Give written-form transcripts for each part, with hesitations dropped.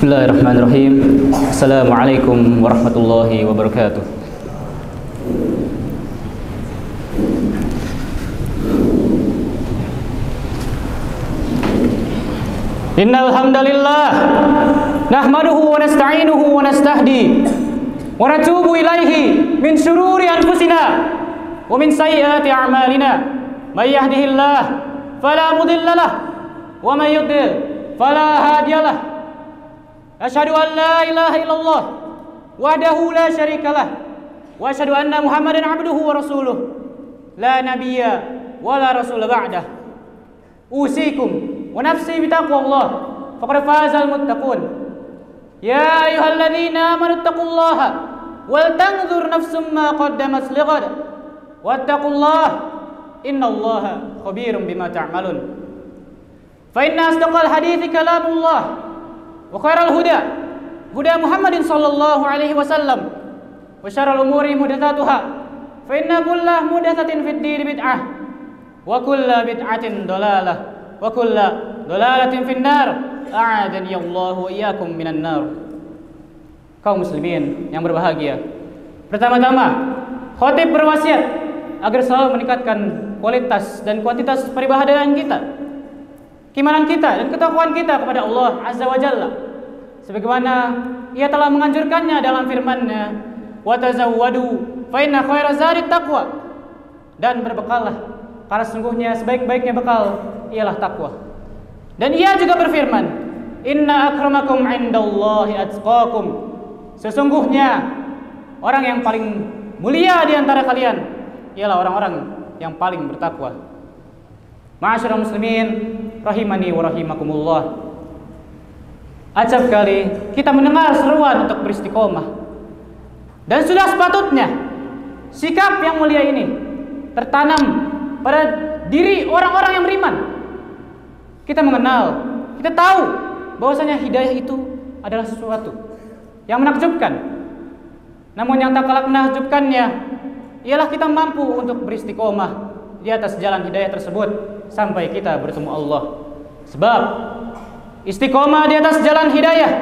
Bismillahirrahmanirrahim. Assalamualaikum warahmatullahi wabarakatuh. Innal hamdalillah nahmaduhu wa nasta'inuhu wa nastahdi wa natubu ilaihi min shururi anfusina wa min sayyiati a'malina. May yahdihillah fala mudilla lahu wa may yudlil fala hadiyalah. Asyhadu an la ilaha illallah wahdahu la syarikalah wa asyhadu anna Muhammadan abduhu wa rasuluh la nabiyya wa la rasula ba'dah. Usikum wa nafsi bitaqwallah faqad fazal muttaqun. Ya ayyuhalladzina amanu taqullaha wal tanzur nafsum ma qaddamat lighad wattaqullaha innallaha khabirum bima ta'malun. Fa inna asdaqal hadithi kalamullah wa khairal huda huda Muhammadin sallallahu alaihi wasallam wa syarrul umuri muhdatsatuha fa inna kulla muhdatsatin fid din bid'ah wa kulla bid'atin dalalah wa kulla dalalatin finnar. A'adani Allah wa iyyakum minan nar. Kaum muslimin yang berbahagia, pertama-tama khatib berwasiat agar selalu meningkatkan kualitas dan kuantitas peribadatan kita, keimanan kita dan ketakwaan kita kepada Allah Azza wa Jalla, sebagaimana Ia telah menganjurkannya dalam firman-Nya, wa tazawwadu fa inna khairaz zadi taqwa, dan berbekallah karena sesungguhnya sebaik-baiknya bekal ialah takwa. Dan Ia juga berfirman, inna akramakum indallahi atqakum, sesungguhnya orang yang paling mulia di antara kalian ialah orang-orang yang paling bertakwa. Ma'asyiral muslimin rahimani wa rahimakumullah. Acap kali kita mendengar seruan untuk beristiqomah, dan sudah sepatutnya sikap yang mulia ini tertanam pada diri orang-orang yang beriman. Kita mengenal, kita tahu bahwasanya hidayah itu adalah sesuatu yang menakjubkan. Namun yang tak kalah menakjubkannya ialah kita mampu untuk beristiqomah di atas jalan hidayah tersebut sampai kita bertemu Allah. Sebab istiqomah di atas jalan hidayah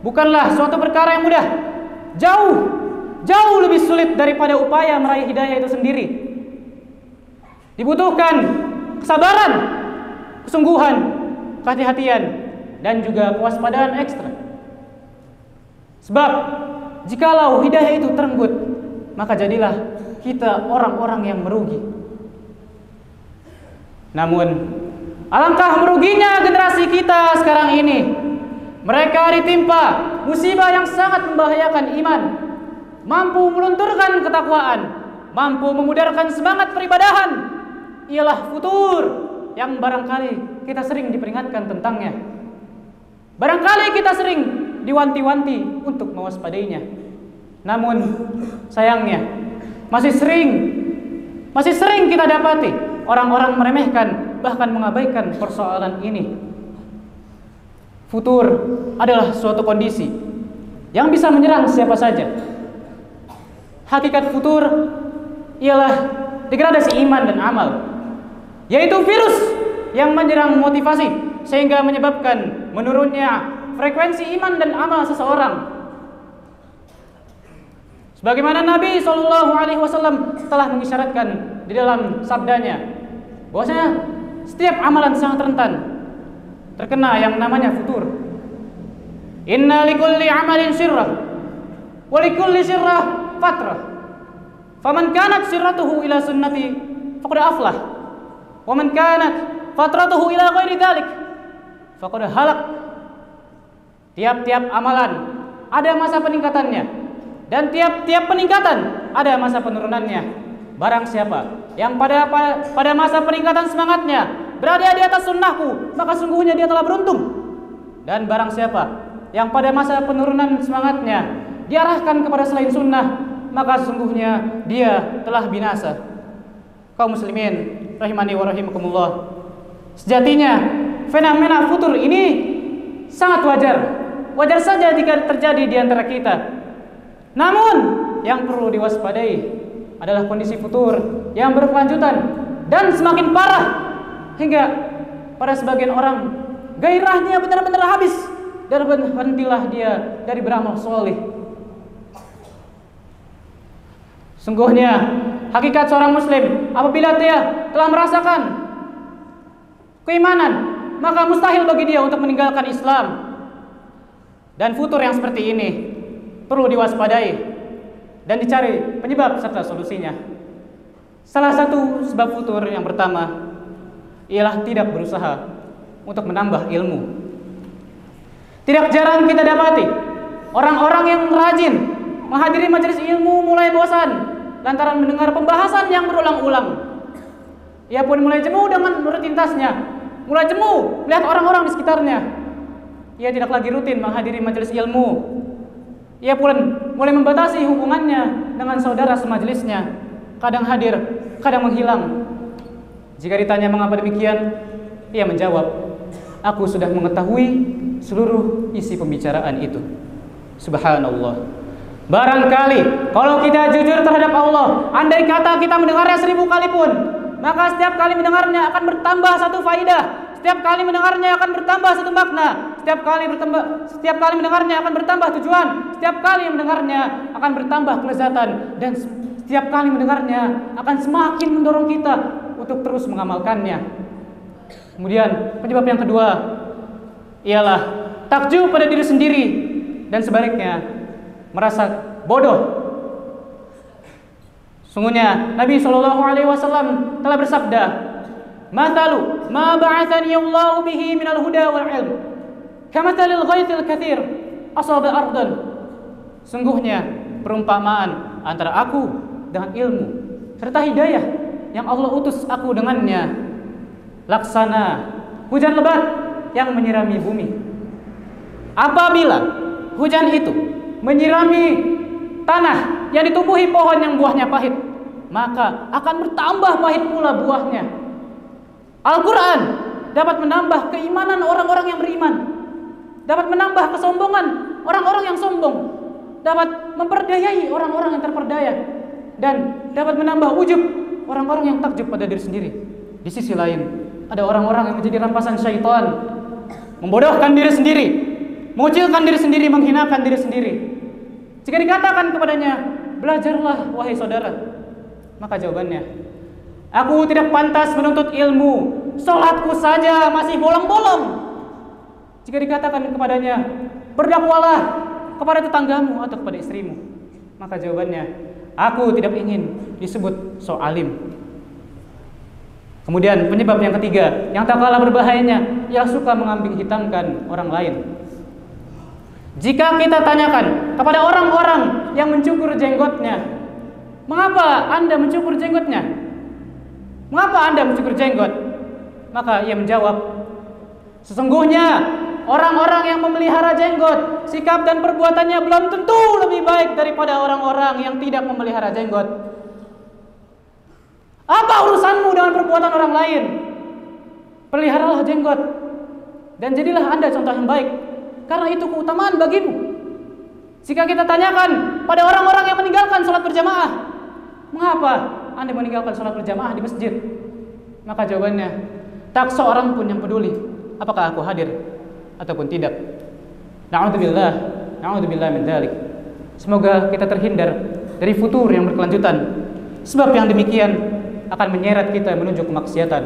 bukanlah suatu perkara yang mudah. Jauh lebih sulit daripada upaya meraih hidayah itu sendiri. Dibutuhkan kesabaran, kesungguhan, kehati-hatian, dan juga kewaspadaan ekstra. Sebab jikalau hidayah itu terenggut, maka jadilah kita orang-orang yang merugi. Namun alangkah meruginya generasi kita sekarang ini. Mereka ditimpa musibah yang sangat membahayakan iman, mampu melunturkan ketakwaan, mampu memudarkan semangat peribadahan. Ialah futur yang barangkali kita sering diperingatkan tentangnya. Barangkali kita sering diwanti-wanti untuk mewaspadainya. Namun sayangnya masih sering kita dapati orang-orang meremehkan, bahkan mengabaikan persoalan ini. Futur adalah suatu kondisi yang bisa menyerang siapa saja. Hakikat futur ialah degradasi iman dan amal, yaitu virus yang menyerang motivasi sehingga menyebabkan menurunnya frekuensi iman dan amal seseorang. Sebagaimana Nabi SAW telah mengisyaratkan di dalam sabdanya bahwasanya setiap amalan sangat rentan terkena yang namanya futur. Inna likulli amalin sirrah wa likulli sirrah fatrah. Faman kanat sirratuhu ila sunnati faqad aflah. Wa man kanat fatratuhu ila ghairi dzalik faqad halak. Tiap-tiap amalan ada masa peningkatannya, dan tiap-tiap peningkatan ada masa penurunannya. Barang siapa yang pada masa peningkatan semangatnya berada di atas sunnahku, maka sungguhnya dia telah beruntung. Dan barang siapa yang pada masa penurunan semangatnya diarahkan kepada selain sunnah, maka sesungguhnya dia telah binasa. Kaum muslimin rahimani wa rahimakumullah, sejatinya fenomena futur ini sangat wajar saja jika terjadi di antara kita. Namun yang perlu diwaspadai adalah kondisi futur yang berkelanjutan dan semakin parah, hingga pada sebagian orang gairahnya benar-benar habis dan berhentilah dia dari beramal soleh. Sungguhnya hakikat seorang muslim apabila dia telah merasakan keimanan, maka mustahil bagi dia untuk meninggalkan Islam. Dan futur yang seperti ini perlu diwaspadai dan dicari penyebab serta solusinya. Salah satu sebab futur yang pertama ialah tidak berusaha untuk menambah ilmu. Tidak jarang kita dapati orang-orang yang rajin menghadiri majelis ilmu mulai bosan lantaran mendengar pembahasan yang berulang-ulang. Ia pun mulai jemu dengan rutinitasnya, mulai jemu melihat orang-orang di sekitarnya. Ia tidak lagi rutin menghadiri majelis ilmu. Ia pun mulai membatasi hubungannya dengan saudara semajelisnya. Kadang hadir, kadang menghilang. Jika ditanya mengapa demikian, ia menjawab, "Aku sudah mengetahui seluruh isi pembicaraan itu." Subhanallah. Barangkali kalau kita jujur terhadap Allah, andai kata kita mendengarnya 1000 kali pun, maka setiap kali mendengarnya akan bertambah satu faidah. Setiap kali mendengarnya akan bertambah satu makna. Setiap kali mendengarnya akan bertambah tujuan. Setiap kali mendengarnya akan bertambah kelezatan, dan setiap kali mendengarnya akan semakin mendorong kita untuk terus mengamalkannya. Kemudian penyebab yang kedua ialah takjub pada diri sendiri, dan sebaliknya merasa bodoh. Sungguhnya Nabi SAW telah bersabda, "Mathalu ma ba'athani Allah bihi minal huda wal ilm, kamathalil ghaithil katsir asaba ardan." Sungguhnya perumpamaan antara aku dengan ilmu serta hidayah yang Allah utus aku dengannya laksana hujan lebat yang menyirami bumi. Apabila hujan itu menyirami tanah yang ditumbuhi pohon yang buahnya pahit, maka akan bertambah pahit pula buahnya. Al-Quran dapat menambah keimanan orang-orang yang beriman, dapat menambah kesombongan orang-orang yang sombong, dapat memperdayai orang-orang yang terperdaya, dan dapat menambah ujub orang-orang yang takjub pada diri sendiri. Di sisi lain, ada orang-orang yang menjadi rampasan syaitan, membodohkan diri sendiri, mengucilkan diri sendiri, menghinakan diri sendiri. Jika dikatakan kepadanya, "Belajarlah wahai saudara," maka jawabannya, "Aku tidak pantas menuntut ilmu, sholatku saja masih bolong-bolong." Jika dikatakan kepadanya, "Berdakwalah kepada tetanggamu atau kepada istrimu," maka jawabannya, "Aku tidak ingin disebut so alim." Kemudian penyebab yang ketiga yang tak kalah berbahayanya ialah suka mengambing hitamkan orang lain. Jika kita tanyakan kepada orang-orang yang mencukur jenggotnya, "Mengapa Anda mencukur jenggotnya? Mengapa Anda mencukur jenggot?" Maka ia menjawab, "Sesungguhnya orang-orang yang memelihara jenggot, sikap dan perbuatannya belum tentu lebih baik daripada orang-orang yang tidak memelihara jenggot." Apa urusanmu dengan perbuatan orang lain? Peliharalah jenggot dan jadilah Anda contoh yang baik, karena itu keutamaan bagimu. Jika kita tanyakan pada orang-orang yang meninggalkan sholat berjamaah, "Mengapa Anda meninggalkan sholat berjamaah di masjid?" maka jawabannya, "Tak seorang pun yang peduli apakah aku hadir ataupun tidak." Na'udzubillah, na'udzubillah min dzalik. Semoga kita terhindar dari futur yang berkelanjutan, sebab yang demikian akan menyeret kita menuju kemaksiatan.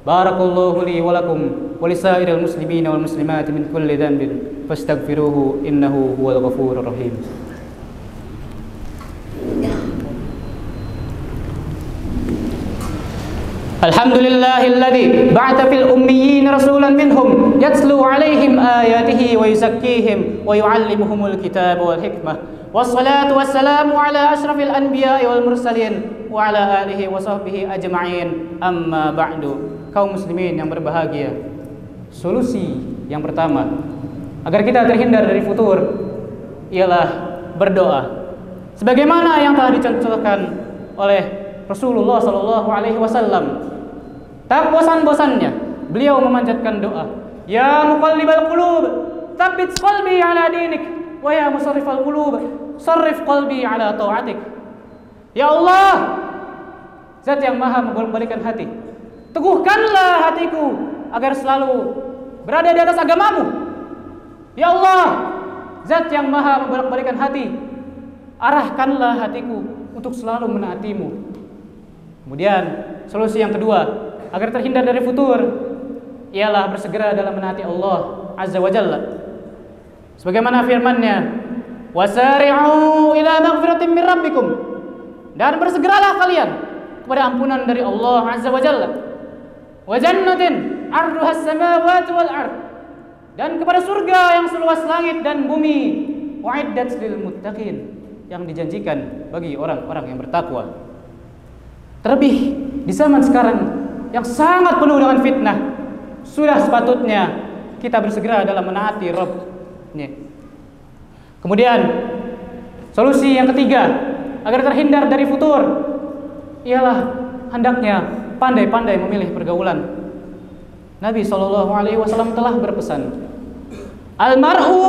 Barakallahu li wa lakum wa lisairil muslimina wal muslimati min kulli dhanbin fastaghfiruhu innahu huwal ghafurur rahim. Alhamdulillahilladzi ba'atha fil ummiyyin rasulan minhum yatlu 'alaihim ayatihi wa yuzakkihim wa yu'allimuhumul kitaba wal hikmah. Wassalatu wassalamu ala asyrafil anbiya'i wal mursalin wa ala alihi wa sahbihi ajma'in. Amma ba'du. Kaum muslimin yang berbahagia, solusi yang pertama agar kita terhindar dari futur ialah berdoa, sebagaimana yang telah dicontohkan oleh Rasulullah SAW. Tak bosan-bosannya beliau memanjatkan doa, "Ya muqallibal qulub, tsabbit qalbi ala dinik, wa ya musarrifal qulub, sarrif qalbi ala ta'atik." Ya Allah, Zat yang maha membolak-balikan hati, teguhkanlah hatiku agar selalu berada di atas agamamu. Ya Allah, Zat yang maha membolak-balikan hati, arahkanlah hatiku untuk selalu menaatimu. Kemudian solusi yang kedua agar terhindar dari futur ialah bersegera dalam menaati Allah Azza wa Jalla. Sebagaimana firman-Nya, wasari'u ila maghfiratin min rabbikum, dan bersegeralah kalian kepada ampunan dari Allah Azza wa Jalla, wa jannatin 'arduha as-samawati wal ard, dan kepada surga yang seluas langit dan bumi, uiddat lil muttaqin, yang dijanjikan bagi orang-orang yang bertakwa. Terlebih di zaman sekarang yang sangat penuh dengan fitnah, sudah sepatutnya kita bersegera dalam menaati Rabb-Nya. Kemudian solusi yang ketiga agar terhindar dari futur ialah hendaknya pandai-pandai memilih pergaulan. Nabi SAW telah berpesan, Al-mar'u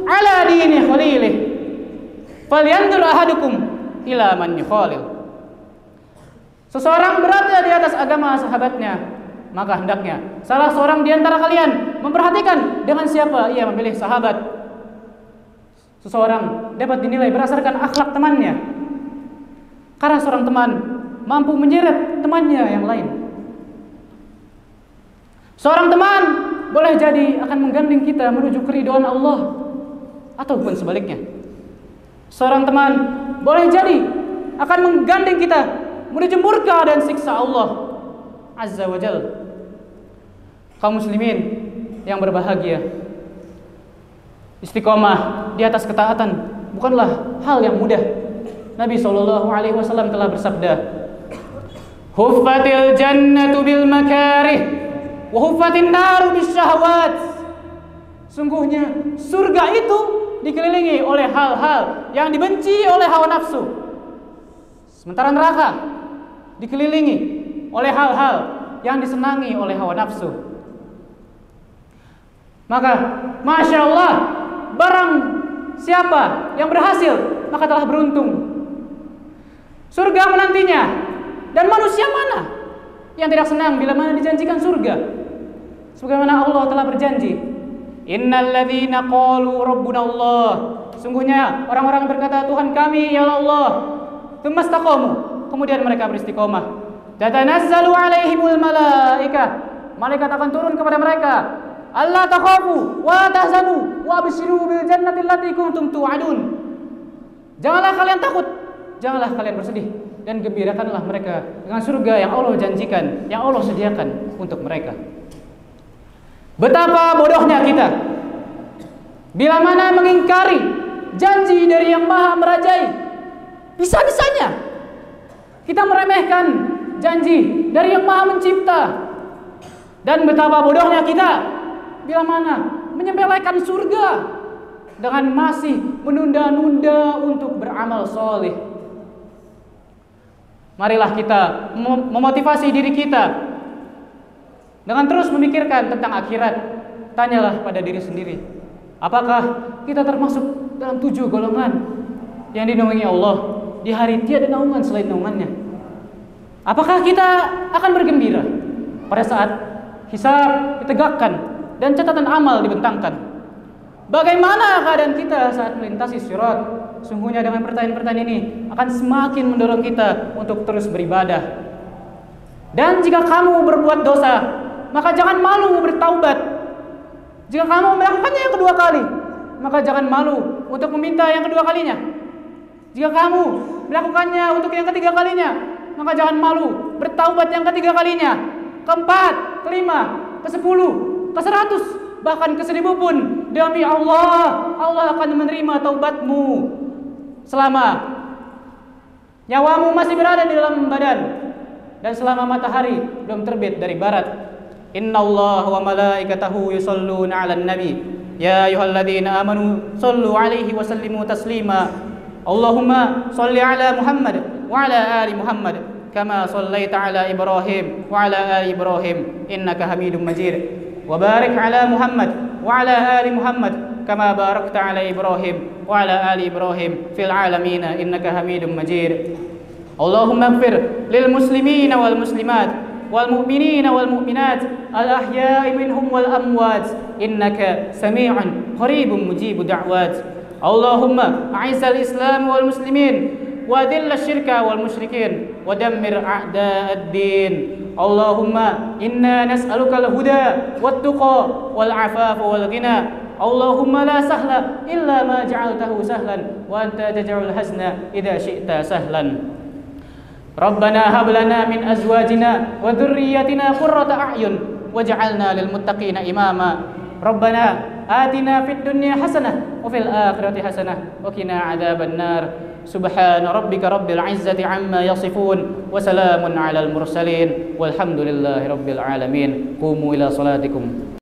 ala dini khalilih, falyandur ahadukum ila man yukhalil. Seseorang berada di atas agama sahabatnya, maka hendaknya salah seorang di antara kalian memperhatikan dengan siapa ia memilih sahabat. Seseorang dapat dinilai berdasarkan akhlak temannya, karena seorang teman mampu menyeret temannya yang lain. Seorang teman boleh jadi akan menggandeng kita menuju keridhaan Allah, ataupun sebaliknya. Seorang teman boleh jadi akan menggandeng kita menuju murka dan siksa Allah Azza wa Jalla. Kaum muslimin yang berbahagia, istiqomah di atas ketaatan bukanlah hal yang mudah. Nabi SAW telah bersabda, huffatil jannatu bil makarih wa huffatin naru bis syahwat. Sungguhnya surga itu dikelilingi oleh hal-hal yang dibenci oleh hawa nafsu, sementara neraka dikelilingi oleh hal-hal yang disenangi oleh hawa nafsu. Maka Masya Allah, barang siapa yang berhasil maka telah beruntung, surga menantinya. Dan manusia mana yang tidak senang bila mana dijanjikan surga? Sebagaimana Allah telah berjanji, innal ladzina qalu rabbuna Allah, sungguhnya orang-orang berkata Tuhan kami ialah Allah, tsumma istaqamu, kemudian mereka beristiqomah, tatanazzalu alaihimul malaikah, malaikat akan turun kepada mereka, alla takhafu wa tahzanu wa abshiru bil jannati allati kuntum tu'adun. Janganlah kalian takut, janganlah kalian bersedih, dan gembirakanlah mereka dengan surga yang Allah janjikan, yang Allah sediakan untuk mereka. Betapa bodohnya kita bila mana mengingkari janji dari yang maha merajai. Bisa-bisanya kita meremehkan janji dari yang maha mencipta. Dan betapa bodohnya kita bila mana menyepelekan surga dengan masih menunda-nunda untuk beramal soleh. Marilah kita memotivasi diri kita dengan terus memikirkan tentang akhirat. Tanyalah pada diri sendiri, apakah kita termasuk dalam 7 golongan yang dinaungi Allah di hari tiada naungan selain naungannya? Apakah kita akan bergembira pada saat hisab ditegakkan dan catatan amal dibentangkan? Bagaimana keadaan kita saat melintasi sirat? Sungguhnya dengan pertanyaan-pertanyaan ini akan semakin mendorong kita untuk terus beribadah. Dan jika kamu berbuat dosa, maka jangan malu bertaubat. Jika kamu melakukannya yang kedua kali, maka jangan malu untuk meminta yang kedua kalinya. Jika kamu melakukannya untuk yang ketiga kalinya, maka jangan malu bertaubat yang ketiga kalinya, keempat, kelima, ke-10, ke-100, bahkan ke-1000 pun. Demi Allah, Allah akan menerima taubatmu selama nyawamu masih berada di dalam badan dan selama matahari belum terbit dari barat. Innallaha wa malaikatahu yusholluna 'alan nabi ya ayyuhalladzina amanu shallu 'alaihi wa sallimu taslima. Allahumma shalli 'ala Muhammad wa 'ala ali Muhammad kama shallaita 'ala Ibrahim wa 'ala ali Ibrahim innaka Hamidum Majid. Wa barik 'ala Muhammad wa 'ala ali Muhammad kama barakta 'ala Ibrahim wa 'ala ali Ibrahim fil 'alamin innaka Hamidum Majid. Allahumma ighfir lil muslimina wal muslimat والمؤمنين والمؤمنات الأحياء منهم والأموات إنك سميع قريب مجيب دعوات. اللهم أعز الإسلام والمسلمين وأذل الشرك والمشركين ودمر أعداء الدين. اللهم إنا نسألك الهدى والتقى والعفاف والغنى. اللهم لا سهل إلا ما جعلته سهلا وأنت تجعل الحزن إذا شئت سهلا. ربنا هب لنا من أزواجنا وذريتنا قرة أعين واجعلنا للمتقين إماما. ربنا آتنا في الدنيا حسنة وفي الآخرة حسنة وقنا عذاب النار. سبحان ربك رب العزة عما يصفون وسلام على المرسلين والحمد لله رب العالمين. قوموا إلى صلاتكم.